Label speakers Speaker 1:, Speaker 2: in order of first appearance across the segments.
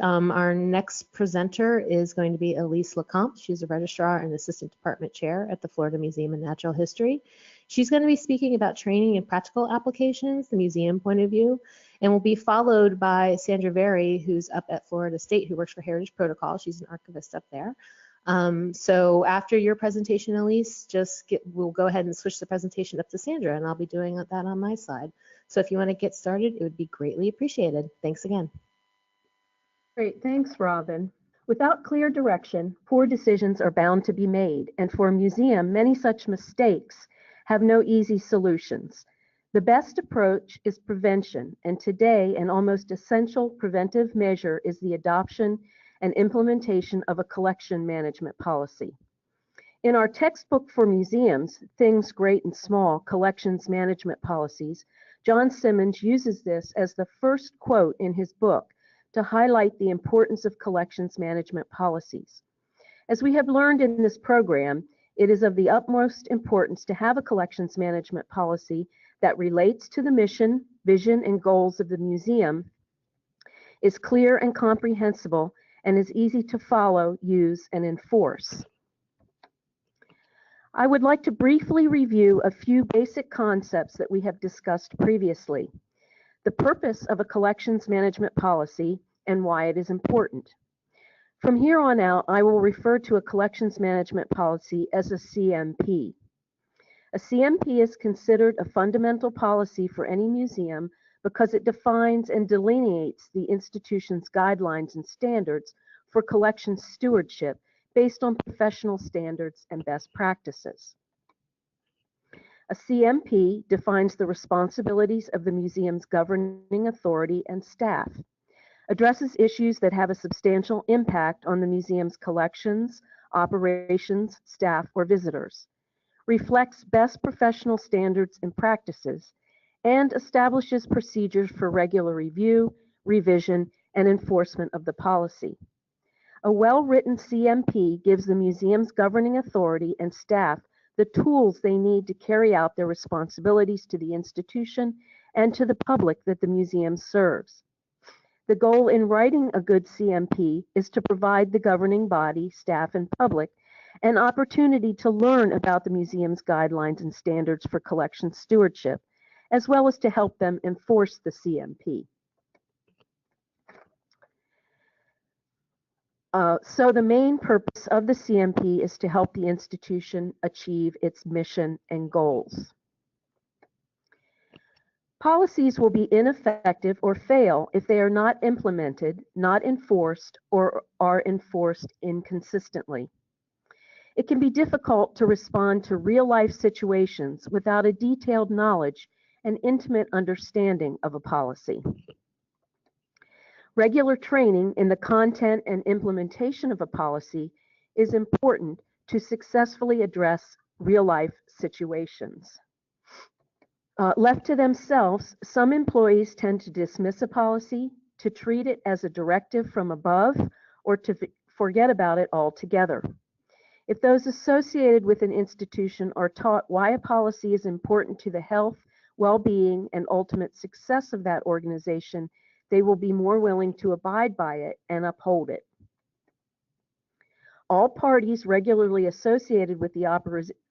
Speaker 1: Our next presenter is going to be Elise Lecomte. She's a registrar and assistant department chair at the Florida Museum of Natural History. She's going to be speaking about training and practical applications, the museum point of view, and will be followed by Sandra Very, who's up at Florida State, who works for Heritage Protocol. She's an archivist up there. So after your presentation, Elise, we'll go ahead and switch the presentation up to Sandra, and I'll be doing that on my side. So if you want to get started, it would be greatly appreciated. Thanks again.
Speaker 2: Great, thanks, Robin. Without clear direction, poor decisions are bound to be made, and for a museum, many such mistakes have no easy solutions. The best approach is prevention, and today an almost essential preventive measure is the adoption and implementation of a collection management policy. In our textbook for museums, Things Great and Small, Collections Management Policies, John Simmons uses this as the first quote in his book to highlight the importance of collections management policies. As we have learned in this program, it is of the utmost importance to have a collections management policy that relates to the mission, vision, and goals of the museum, is clear and comprehensible, and is easy to follow, use, and enforce. I would like to briefly review a few basic concepts that we have discussed previously. The purpose of a collections management policy and why it is important. From here on out, I will refer to a collections management policy as a CMP. A CMP is considered a fundamental policy for any museum because it defines and delineates the institution's guidelines and standards for collection stewardship based on professional standards and best practices. A CMP defines the responsibilities of the museum's governing authority and staff, addresses issues that have a substantial impact on the museum's collections, operations, staff, or visitors, reflects best professional standards and practices, and establishes procedures for regular review, revision, and enforcement of the policy. A well-written CMP gives the museum's governing authority and staff the tools they need to carry out their responsibilities to the institution and to the public that the museum serves. The goal in writing a good CMP is to provide the governing body, staff, and public an opportunity to learn about the museum's guidelines and standards for collection stewardship, as well as to help them enforce the CMP. So the main purpose of the CMP is to help the institution achieve its mission and goals. Policies will be ineffective or fail if they are not implemented, not enforced, or are enforced inconsistently. It can be difficult to respond to real-life situations without a detailed knowledge and intimate understanding of a policy. Regular training in the content and implementation of a policy is important to successfully address real-life situations. Left to themselves, some employees tend to dismiss a policy, to treat it as a directive from above, or to forget about it altogether. If those associated with an institution are taught why a policy is important to the health, well-being, and ultimate success of that organization, they will be more willing to abide by it and uphold it. All parties regularly associated with the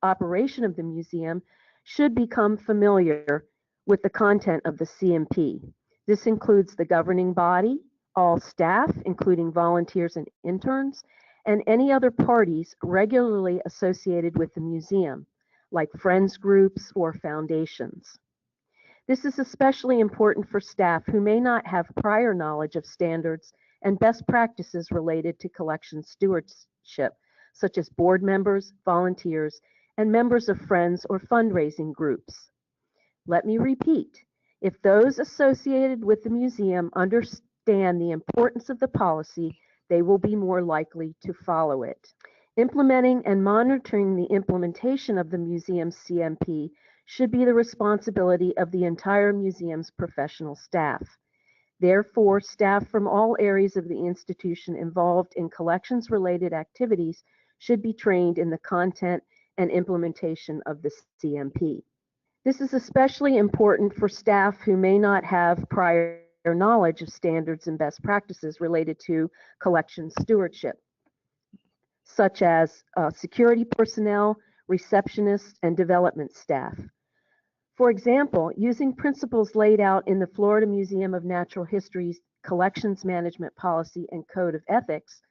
Speaker 2: operation of the museum should become familiar with the content of the CMP. This includes the governing body, all staff, including volunteers and interns, and any other parties regularly associated with the museum, like friends groups or foundations. This is especially important for staff who may not have prior knowledge of standards and best practices related to collection stewardship, such as board members, volunteers, and members of friends or fundraising groups. Let me repeat, if those associated with the museum understand the importance of the policy, they will be more likely to follow it. Implementing and monitoring the implementation of the museum's CMP should be the responsibility of the entire museum's professional staff. Therefore, staff from all areas of the institution involved in collections-related activities should be trained in the content and implementation of the CMP. This is especially important for staff who may not have prior knowledge of standards and best practices related to collection stewardship, such as security personnel, receptionists, and development staff. For example, using principles laid out in the Florida Museum of Natural History's Collections Management Policy and Code of Ethics,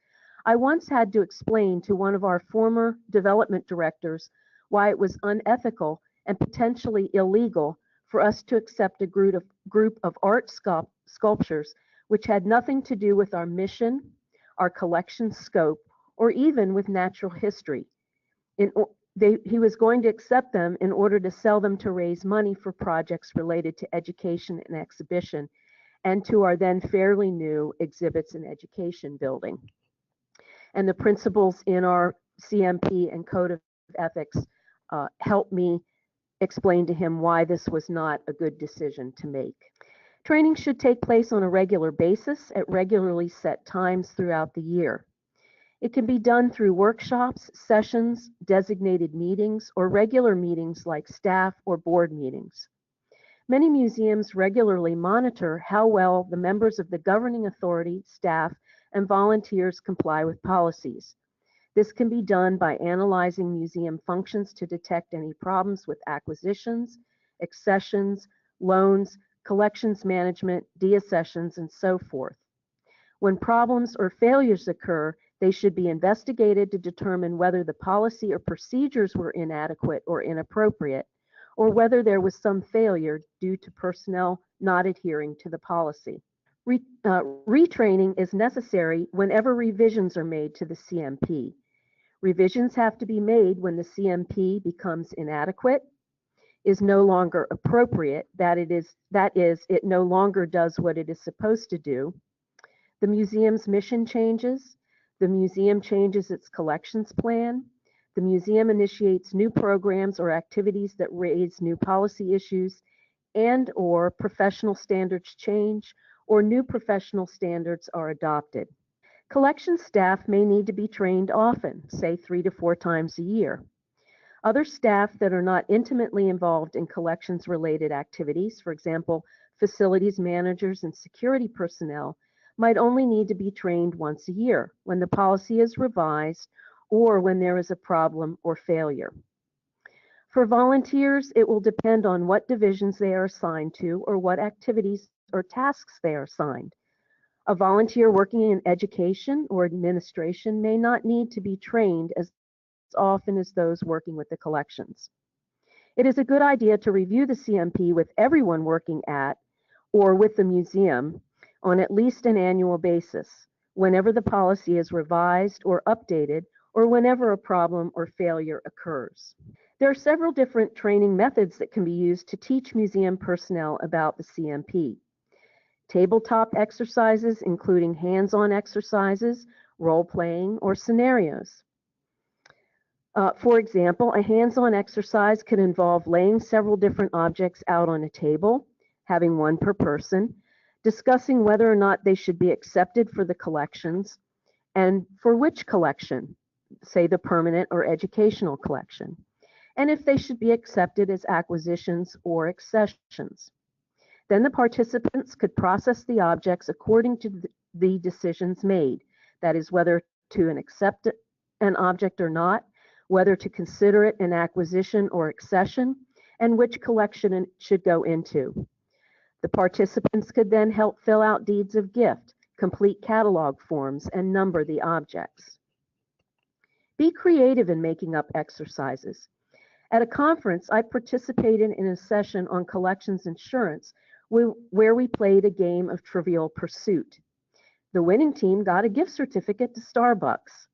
Speaker 2: I once had to explain to one of our former development directors why it was unethical and potentially illegal for us to accept a group of art sculptures which had nothing to do with our mission, our collection scope, or even with natural history. He was going to accept them in order to sell them to raise money for projects related to education and exhibition and to our then fairly new exhibits and education building. And the principles in our CMP and Code of Ethics helped me explain to him why this was not a good decision to make. Training should take place on a regular basis at regularly set times throughout the year. It can be done through workshops, sessions, designated meetings, or regular meetings like staff or board meetings. Many museums regularly monitor how well the members of the governing authority, staff, and volunteers comply with policies. This can be done by analyzing museum functions to detect any problems with acquisitions, accessions, loans, collections management, deaccessions, and so forth. When problems or failures occur, they should be investigated to determine whether the policy or procedures were inadequate or inappropriate, or whether there was some failure due to personnel not adhering to the policy. Retraining is necessary whenever revisions are made to the CMP. Revisions have to be made when the CMP becomes inadequate, is no longer appropriate, that is, it no longer does what it is supposed to do, the museum's mission changes, the museum changes its collections plan, the museum initiates new programs or activities that raise new policy issues, and/or professional standards change, or new professional standards are adopted. Collection staff may need to be trained often, say 3 to 4 times a year. Other staff that are not intimately involved in collections-related activities, for example, facilities managers and security personnel, might only need to be trained once a year when the policy is revised or when there is a problem or failure. For volunteers, it will depend on what divisions they are assigned to or what activities or tasks they are assigned. A volunteer working in education or administration may not need to be trained as often as those working with the collections. It is a good idea to review the CMP with everyone working at or with the museum on at least an annual basis, whenever the policy is revised or updated, or whenever a problem or failure occurs. There are several different training methods that can be used to teach museum personnel about the CMP. Tabletop exercises, including hands-on exercises, role-playing, or scenarios. For example, a hands-on exercise could involve laying several different objects out on a table, having one per person, discussing whether or not they should be accepted for the collections, and for which collection, say the permanent or educational collection, and if they should be accepted as acquisitions or accessions. Then the participants could process the objects according to the decisions made, that is, whether to accept an object or not, whether to consider it an acquisition or accession, and which collection it should go into. The participants could then help fill out deeds of gift, complete catalog forms, and number the objects. Be creative in making up exercises. At a conference, I participated in a session on collections insurance where we played a game of Trivial Pursuit. The winning team got a gift certificate to Starbucks.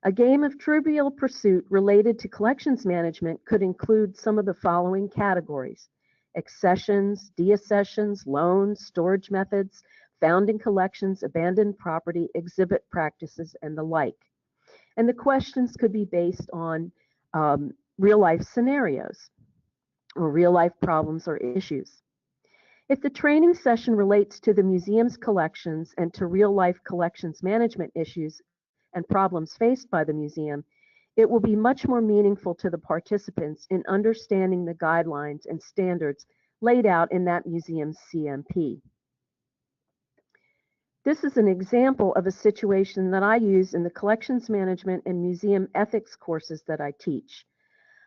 Speaker 2: A game of Trivial Pursuit related to collections management could include some of the following categories: accessions, deaccessions, loans, storage methods, found in collections, abandoned property, exhibit practices, and the like. And the questions could be based on real-life scenarios or real-life problems or issues. If the training session relates to the museum's collections and to real-life collections management issues and problems faced by the museum, it will be much more meaningful to the participants in understanding the guidelines and standards laid out in that museum's CMP. This is an example of a situation that I use in the collections management and museum ethics courses that I teach.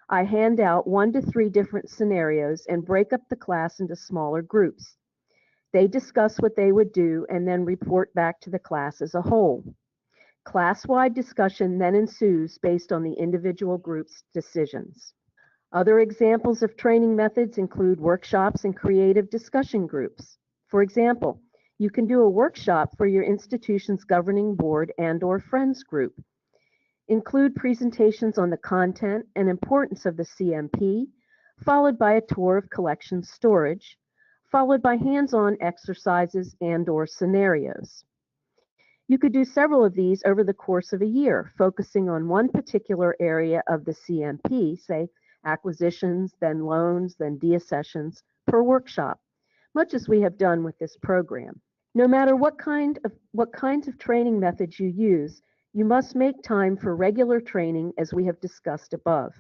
Speaker 2: I hand out 1 to 3 different scenarios and break up the class into smaller groups. They discuss what they would do and then report back to the class as a whole. Class-wide discussion then ensues based on the individual group's decisions. Other examples of training methods include workshops and creative discussion groups. For example, you can do a workshop for your institution's governing board and/or friends group. Include presentations on the content and importance of the CMP, followed by a tour of collection storage, followed by hands-on exercises and/or scenarios. You could do several of these over the course of a year, focusing on one particular area of the CMP, say acquisitions, then loans, then deaccessions, per workshop, much as we have done with this program. No matter what kinds of training methods you use, you must make time for regular training as we have discussed above.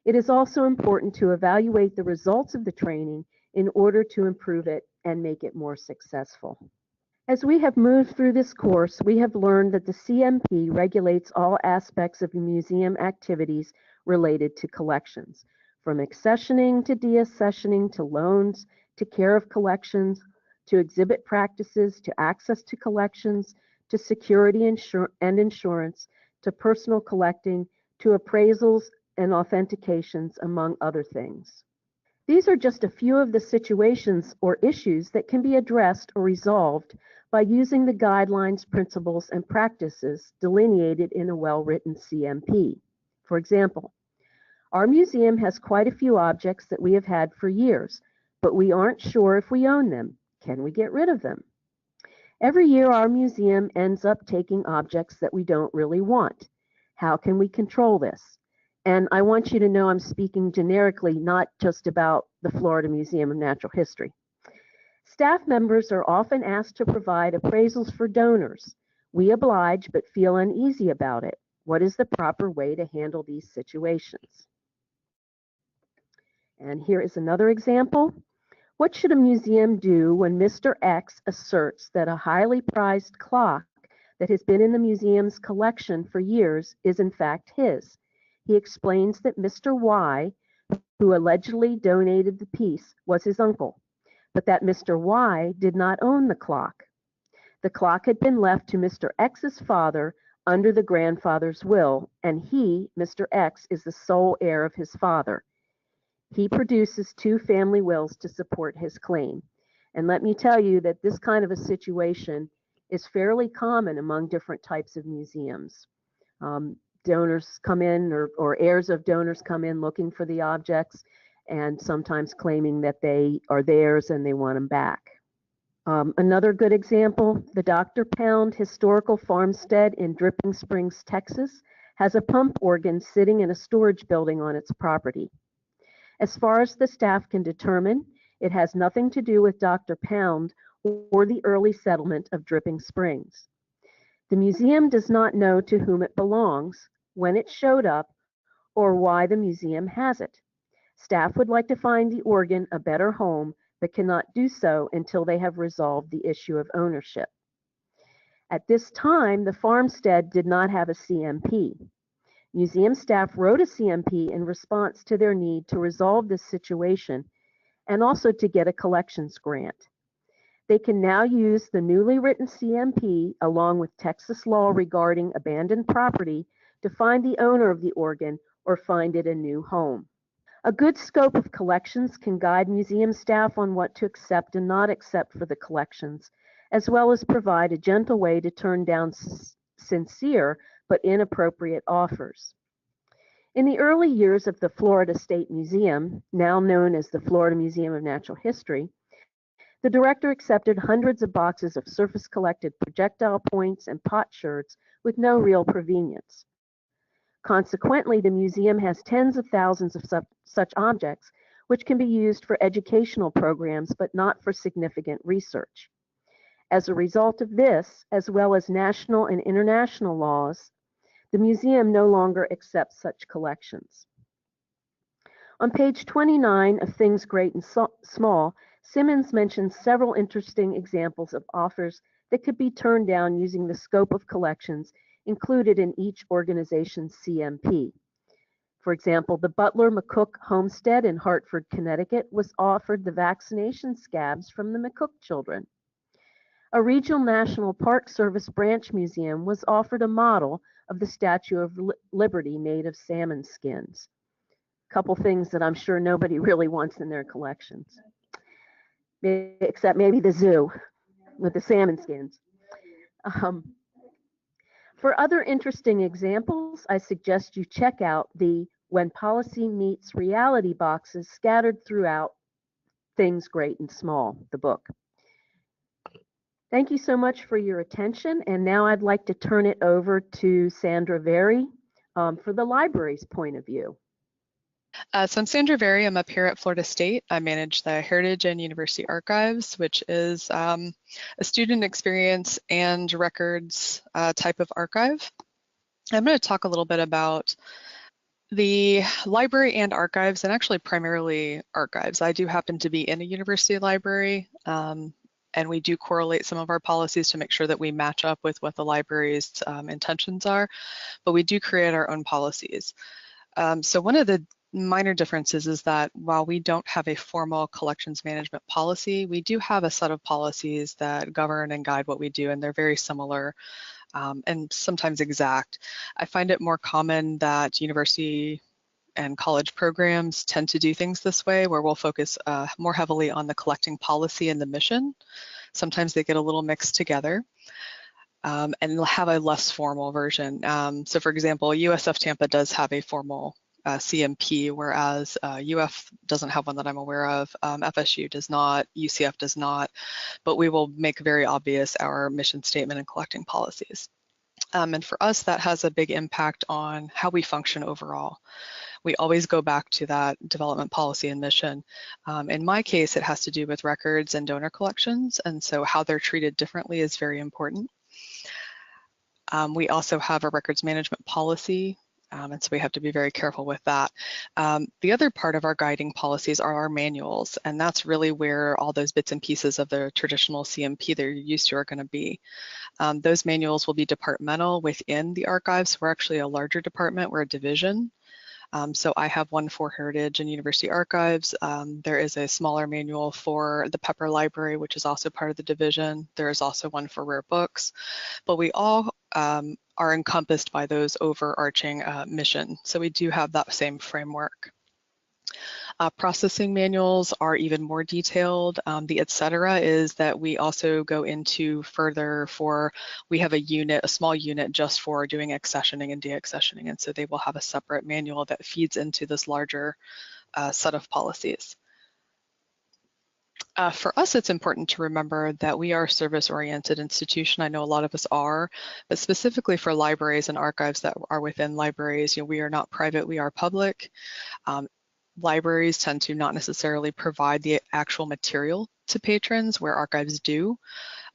Speaker 2: It is also important to evaluate the results of the training in order to improve it and make it more successful. As we have moved through this course, we have learned that the CMP regulates all aspects of museum activities related to collections, from accessioning to deaccessioning to loans to care of collections to exhibit practices to access to collections to security and insurance to personal collecting to appraisals and authentications, among other things. These are just a few of the situations or issues that can be addressed or resolved by using the guidelines, principles, and practices delineated in a well-written CMP. For example, our museum has quite a few objects that we have had for years, but we aren't sure if we own them. Can we get rid of them? Every year, our museum ends up taking objects that we don't really want. How can we control this? And I want you to know I'm speaking generically, not just about the Florida Museum of Natural History. Staff members are often asked to provide appraisals for donors. We oblige but feel uneasy about it. What is the proper way to handle these situations? And here is another example. What should a museum do when Mr. X asserts that a highly prized clock that has been in the museum's collection for years is in fact his? He explains that Mr. Y, who allegedly donated the piece, was his uncle, but that Mr. Y did not own the clock. The clock had been left to Mr. X's father under the grandfather's will, and he, Mr. X, is the sole heir of his father. He produces 2 family wills to support his claim. And let me tell you that this kind of a situation is fairly common among different types of museums. Donors come in, or heirs of donors come in looking for the objects and sometimes claiming that they are theirs and they want them back. Another good example, the Dr. Pound Historical Farmstead in Dripping Springs, Texas, has a pump organ sitting in a storage building on its property. As far as the staff can determine, it has nothing to do with Dr. Pound or the early settlement of Dripping Springs. The museum does not know to whom it belongs, when it showed up, or why the museum has it. Staff would like to find the organ a better home, but cannot do so until they have resolved the issue of ownership. At this time, the farmstead did not have a CMP. Museum staff wrote a CMP in response to their need to resolve this situation and also to get a collections grant. They can now use the newly written CMP along with Texas law regarding abandoned property to find the owner of the organ or find it a new home. A good scope of collections can guide museum staff on what to accept and not accept for the collections, as well as provide a gentle way to turn down sincere but inappropriate offers. In the early years of the Florida State Museum, now known as the Florida Museum of Natural History, the director accepted hundreds of boxes of surface collected projectile points and potsherds with no real provenience. Consequently, the museum has tens of thousands of such objects, which can be used for educational programs but not for significant research. As a result of this, as well as national and international laws, the museum no longer accepts such collections. On page 29 of Things Great and Small, Simmons mentions several interesting examples of offers that could be turned down using the scope of collections included in each organization's CMP. For example, the Butler McCook Homestead in Hartford, Connecticut was offered the vaccination scabs from the McCook children. A Regional National Park Service branch museum was offered a model of the Statue of Liberty made of salmon skins. A couple things that I'm sure nobody really wants in their collections, except maybe the zoo with the salmon skins. For other interesting examples, I suggest you check out the When Policy Meets Reality boxes scattered throughout Things Great and Small, the book. Thank you so much for your attention, and now I'd like to turn it over to Sandra Very for the library's point of view.
Speaker 3: So I'm Sandra Very. I'm up here at Florida State. I manage the Heritage and University Archives, which is a student experience and records type of archive. I'm going to talk a little bit about the library and archives, and actually primarily archives. I do happen to be in a university library, and we do correlate some of our policies to make sure that we match up with what the library's intentions are, but we do create our own policies. So one of the minor differences is that while we don't have a formal collections management policy, we do have a set of policies that govern and guide what we do, and they're very similar and sometimes exact. I find it more common that university and college programs tend to do things this way, where we'll focus more heavily on the collecting policy and the mission. Sometimes they get a little mixed together. And have a less formal version. So for example, USF Tampa does have a formal CMP, whereas UF doesn't have one that I'm aware of. FSU does not, UCF does not, but we will make very obvious our mission statement and collecting policies. And for us, that has a big impact on how we function overall. We always go back to that development policy and mission. In my case, it has to do with records and donor collections, and so how they're treated differently is very important. We also have a records management policy, and so we have to be very careful with that. The other part of our guiding policies are our manuals, and that's really where all those bits and pieces of the traditional CMP that you're used to are going to be. Those manuals will be departmental within the archives. We're actually a larger department, we're a division. So I have one for Heritage and University Archives. There is a smaller manual for the Pepper Library, which is also part of the division. There is also one for Rare Books, but we all are encompassed by those overarching mission. So we do have that same framework. Processing manuals are even more detailed. The et cetera is that we also go into further for, we have a unit, a small unit just for doing accessioning and deaccessioning, and so they will have a separate manual that feeds into this larger set of policies. For us, it's important to remember that we are a service-oriented institution. I know a lot of us are, but specifically for libraries and archives that are within libraries, you know, we are not private, we are public. Libraries tend to not necessarily provide the actual material to patrons, where archives do.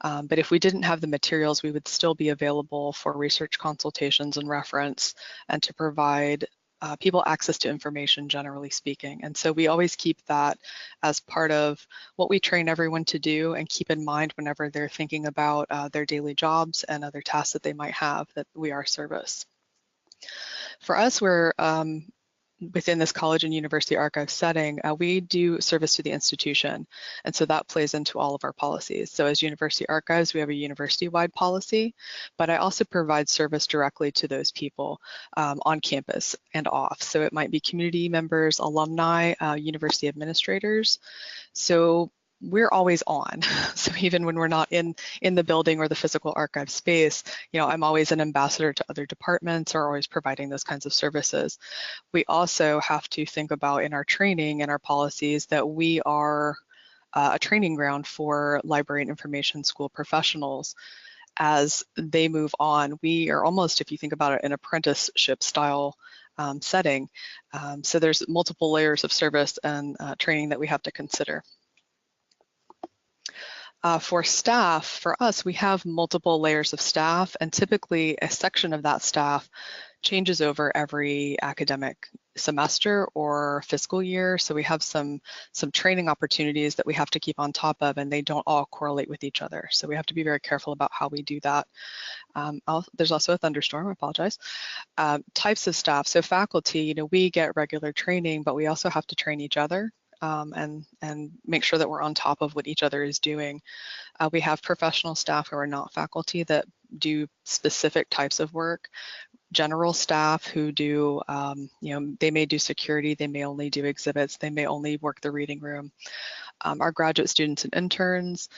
Speaker 3: But if we didn't have the materials, we would still be available for research consultations and reference, and to provide people access to information, generally speaking. And so we always keep that as part of what we train everyone to do, and keep in mind whenever they're thinking about their daily jobs and other tasks that they might have, that we are service. For us, we're within this college and university archive setting, we do service to the institution, and so that plays into all of our policies. So as university archives, we have a university-wide policy, but I also provide service directly to those people on campus and off. So it might be community members, alumni, university administrators. So we're always on. So even when we're not in the building or the physical archive space, you know, I'm always an ambassador to other departments, or always providing those kinds of services. We also have to think about in our training and our policies that we are a training ground for library and information school professionals. As they move on, we are almost, if you think about it, an apprenticeship style setting. So there's multiple layers of service and training that we have to consider. For staff, for us, we have multiple layers of staff, and typically a section of that staff changes over every academic semester or fiscal year. So we have some training opportunities that we have to keep on top of, and they don't all correlate with each other. So we have to be very careful about how we do that. There's also a thunderstorm, I apologize. Types of staff, so faculty, we get regular training, but we also have to train each other and make sure that we're on top of what each other is doing. We have professional staff who are not faculty that do specific types of work. General staff who do, they may do security, they may only do exhibits, they may only work the reading room. Our graduate students and interns,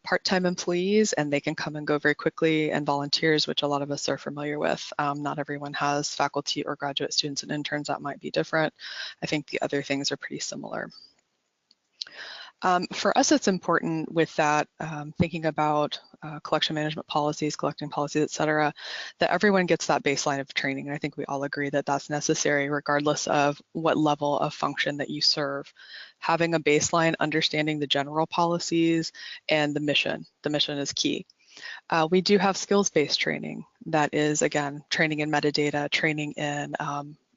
Speaker 3: part-time employees, and they can come and go very quickly, and volunteers, which a lot of us are familiar with. Not everyone has faculty or graduate students and interns. That might be different. I think the other things are pretty similar. For us, it's important with that, thinking about collection management policies, collecting policies, et cetera, that everyone gets that baseline of training. And I think we all agree that that's necessary regardless of what level of function that you serve. Having a baseline, understanding the general policies and the mission. The mission is key. We do have skills-based training. That is, again, training in metadata, training in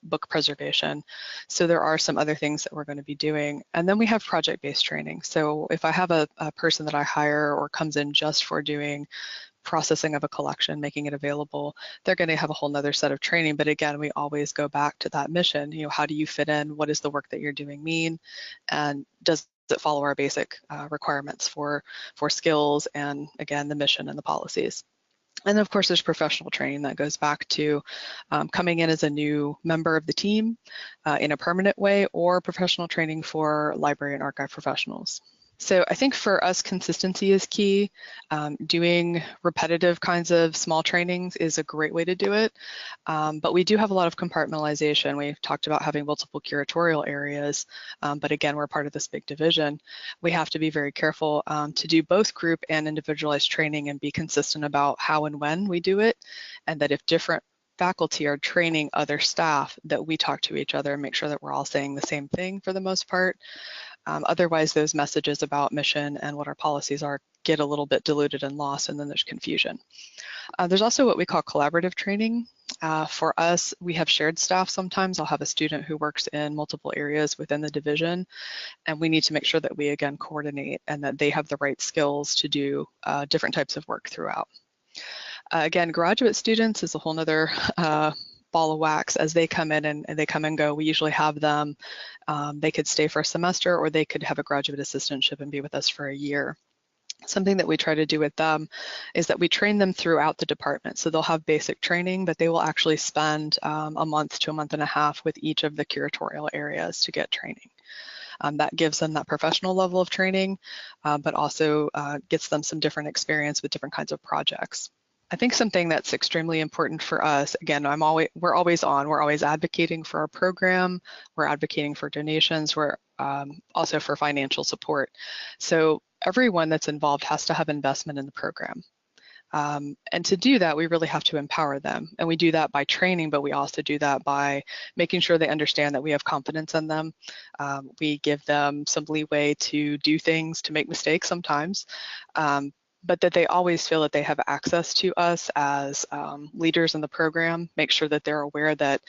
Speaker 3: book preservation. So there are some other things that we're going to be doing. And then we have project-based training. So if I have a person that I hire or comes in just for doing processing of a collection, making it available, they're going to have a whole nother set of training. But again, we always go back to that mission. How do you fit in? What does the work that you're doing mean? And does it follow our basic requirements for skills and, again, the mission and the policies? And then, of course, there's professional training that goes back to coming in as a new member of the team in a permanent way, or professional training for library and archive professionals. So I think for us, consistency is key. Doing repetitive kinds of small trainings is a great way to do it. But we do have a lot of compartmentalization. We've talked about having multiple curatorial areas, but again, we're part of this big division. We have to be very careful to do both group and individualized training and be consistent about how and when we do it, and that if different faculty are training other staff, that we talk to each other and make sure that we're all saying the same thing for the most part. Otherwise, those messages about mission and what our policies are get a little bit diluted and lost, and then there's confusion. There's also what we call collaborative training. For us, we have shared staff sometimes. I'll have a student who works in multiple areas within the division, and we need to make sure that we, again, coordinate and that they have the right skills to do different types of work throughout. Again, graduate students is a whole nother ball of wax. As they come in and they come and go, we usually have them, they could stay for a semester, or they could have a graduate assistantship and be with us for a year. Something that we try to do with them is that we train them throughout the department. So they'll have basic training, but they will actually spend a month to a month and a half with each of the curatorial areas to get training. That gives them that professional level of training, but also gets them some different experience with different kinds of projects. I think something that's extremely important for us, again, we're always advocating for our program, we're advocating for donations, we're also for financial support. So everyone that's involved has to have investment in the program. And to do that, we really have to empower them. And we do that by training, but we also do that by making sure they understand that we have confidence in them. We give them some leeway to do things, to make mistakes sometimes, but that they always feel that they have access to us as leaders in the program, make sure that they're aware that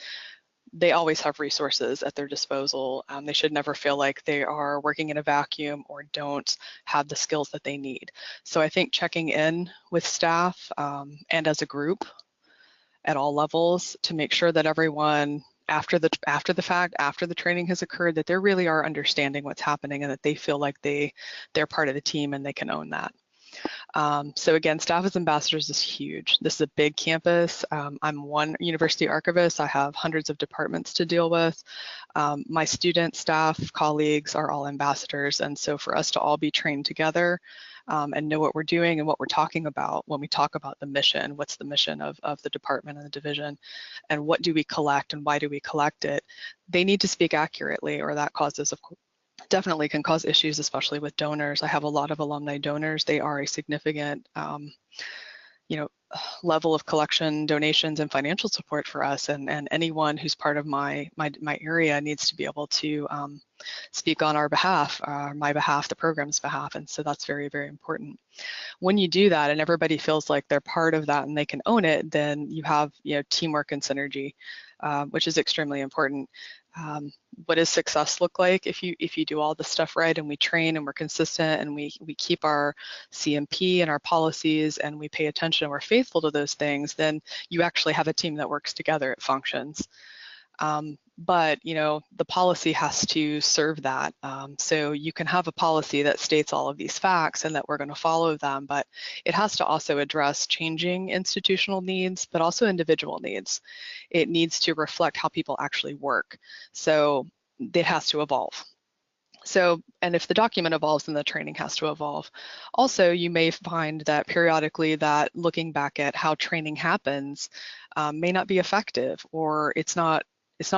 Speaker 3: they always have resources at their disposal. They should never feel like they are working in a vacuum or don't have the skills that they need. So I think checking in with staff and as a group at all levels to make sure that everyone after the fact, after the training has occurred, that they really are understanding what's happening and that they feel like they're part of the team and they can own that. So again, staff as ambassadors is huge. This is a big campus. I'm one university archivist. I have hundreds of departments to deal with. My student, staff, colleagues are all ambassadors. And so for us to all be trained together and know what we're doing and what we're talking about when we talk about the mission, what's the mission of the department and the division, and what do we collect and why do we collect it, they need to speak accurately, or that causes, of course, definitely can cause issues, especially with donors. I have a lot of alumni donors. They are a significant, level of collection, donations, and financial support for us, and anyone who's part of my area needs to be able to speak on our behalf, my behalf, the program's behalf, and so that's very, very important. When you do that and everybody feels like they're part of that and they can own it, then you have teamwork and synergy, which is extremely important. What does success look like if you do all the stuff right and we train and we're consistent and we keep our CMP and our policies and we pay attention and we're faithful to those things, then you actually have a team that works together, it functions. But the policy has to serve that. So you can have a policy that states all of these facts and that we're going to follow them, but it has to also address changing institutional needs, but also individual needs. It needs to reflect how people actually work. So it has to evolve. So, and if the document evolves, then the training has to evolve. Also, you may find that periodically that looking back at how training happens may not be effective, or it's not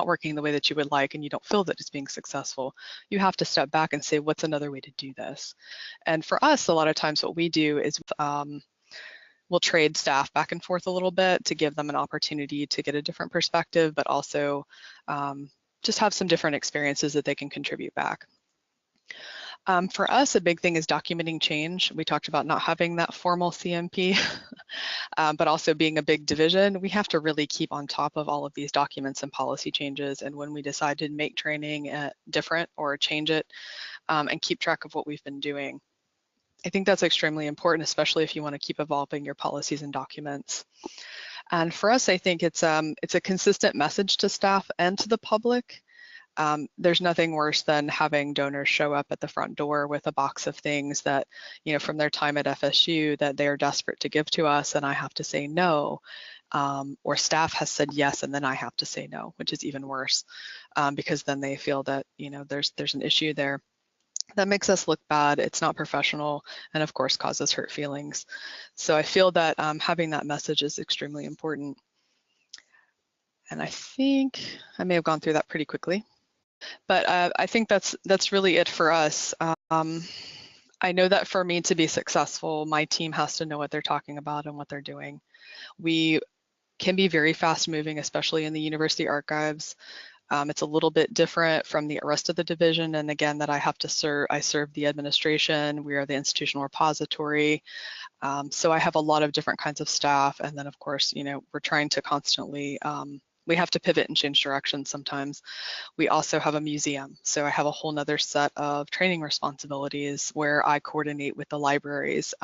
Speaker 3: working the way that you would like and you don't feel that it's being successful. You have to step back and say, what's another way to do this? And for us, a lot of times what we do is we'll trade staff back and forth a little bit to give them an opportunity to get a different perspective, but also just have some different experiences that they can contribute back. For us, a big thing is documenting change. We talked about not having that formal CMP, but also being a big division. We have to really keep on top of all of these documents and policy changes. And when we decide to make training different or change it, and keep track of what we've been doing. I think that's extremely important, especially if you want to keep evolving your policies and documents. And for us, I think it's a consistent message to staff and to the public. There's nothing worse than having donors show up at the front door with a box of things that, from their time at FSU that they're desperate to give to us and I have to say no, or staff has said yes and then I have to say no, which is even worse, because then they feel that, there's an issue there. That makes us look bad, it's not professional, and of course causes hurt feelings. So I feel that having that message is extremely important. And I think I may have gone through that pretty quickly. But I think that's really it for us. I know that for me to be successful, my team has to know what they're talking about and what they're doing. We can be very fast moving, especially in the university archives. It's a little bit different from the rest of the division. And again, that I have to I serve the administration. We are the institutional repository. So I have a lot of different kinds of staff. And then of course, we're trying to constantly, we have to pivot and change directions sometimes. We also have a museum. So I have a whole nother set of training responsibilities where I coordinate with the libraries,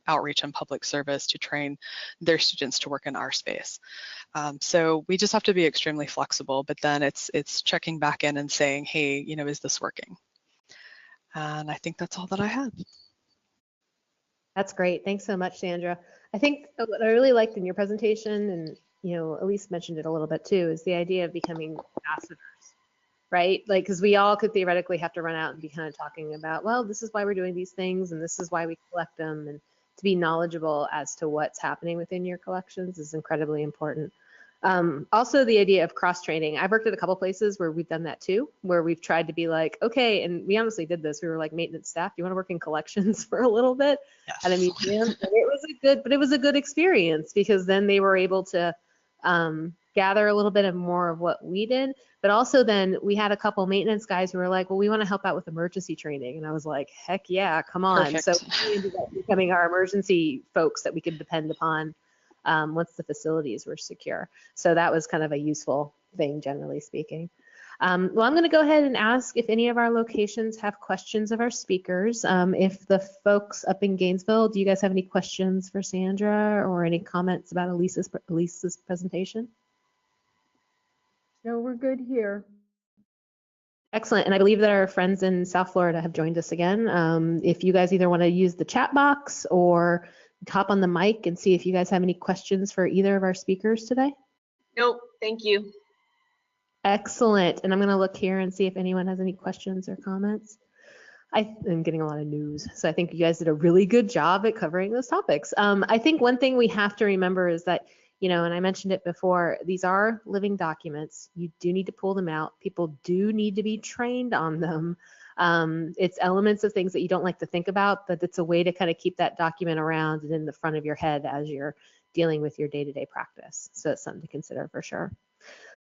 Speaker 3: outreach and public service to train their students to work in our space. So we just have to be extremely flexible, but then it's checking back in and saying, hey, is this working? And I think that's all that I had.
Speaker 1: That's great. Thanks so much, Sandra. I think what I really liked in your presentation, and Elise mentioned it a little bit too, is the idea of becoming ambassadors, right? Like, because we all could theoretically have to run out and be kind of talking about, well, this is why we're doing these things and this is why we collect them, and to be knowledgeable as to what's happening within your collections is incredibly important. Also the idea of cross-training. I've worked at a couple places where we've done that too, where we've tried to be like, okay, and we honestly did this. We were like, maintenance staff, do you want to work in collections for a little bit at a museum? And it was a good experience, because then they were able to gather a little bit of more of what we did. But also then we had a couple maintenance guys who were like, well, we want to help out with emergency training. And I was like, heck yeah, come on.
Speaker 3: Perfect.
Speaker 1: So we ended up becoming our emergency folks that we could depend upon once the facilities were secure. So that was kind of a useful thing, generally speaking. Well, I'm going to go ahead and ask if any of our locations have questions of our speakers. If the folks up in Gainesville, do you guys have any questions for Sandra or any comments about Elise's presentation?
Speaker 2: No, we're good here.
Speaker 1: Excellent. And I believe that our friends in South Florida have joined us again. If you guys either want to use the chat box or hop on the mic and see if you guys have any questions for either of our speakers today.
Speaker 4: Nope, thank you.
Speaker 1: Excellent. And I'm going to look here and see if anyone has any questions or comments. I'm getting a lot of news, so I think you guys did a really good job at covering those topics. I think one thing we have to remember is that, and I mentioned it before, these are living documents. You do need to pull them out. People do need to be trained on them. It's elements of things that you don't like to think about, but it's a way to kind of keep that document around and in the front of your head as you're dealing with your day-to-day practice. So it's something to consider for sure.